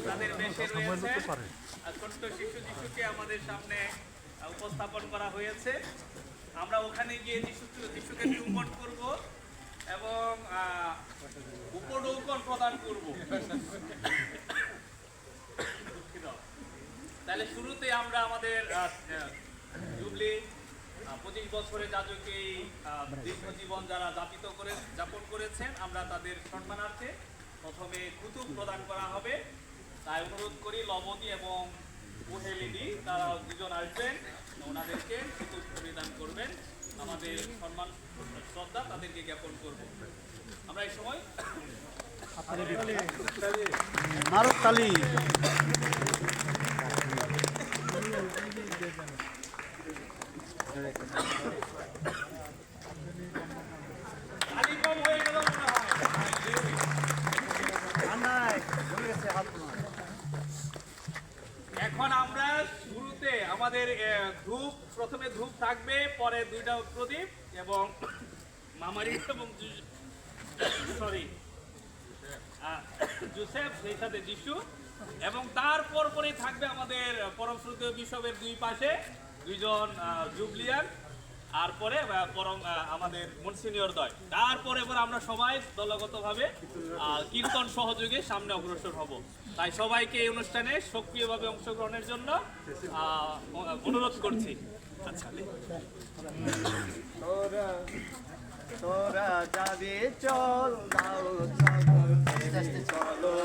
তাদের বেশে রয়েছে ছোট্ট শিশু যিশুকে আমাদের সামনে উপস্থাপন করা হয়েছে। আমরা ওখানে গিয়ে যিশুকে চুম্বন করব এবং উপঢৌকন প্রদান করব। তাহলে শুরুতে আমরা আমাদের জুবলি 25 বছরের যাজকে দীর্ঘ জীবন যারা যাপন করেছেন, আমরা তাদের সম্মানার্থে প্রথমে কুতুব প্রদান করা হবে। তাই অনুরোধ করি লবণী এবং বুহেলিদি তারা দুজন আসবেন, ওনাদেরকে কুতুব প্রদান করবেন। আমাদের সম্মান শ্রদ্ধা তাদেরকে জ্ঞাপন করব। আমরা এই সময় মারুতালি কম হয়ে গেল মনে হয়। এখন আমরা শুরুতে আমাদের ধূপ, প্রথমে ধূপ থাকবে, পরে দুইটা প্রদীপ এবং মামারি এবং জোসেফ, সেই সাথে যিশু, এবং তারপর পরে থাকবে আমাদের পরম শ্রদ্ধেয় বিশপের দুই পাশে দুইজন জুবলিয়ান, আর পরে পরম আমাদের মনসিনিয়র দয়। তারপরে আমরা সবাই দলগতভাবে কীর্তন সহযোগে সামনে অগ্রসর হব। তাই সবাইকে এই অনুষ্ঠানে সক্রিয়ভাবে অংশগ্রহণের জন্য অনুরোধ করছি। আচ্ছা, তোরা যাবি চল দাও চলো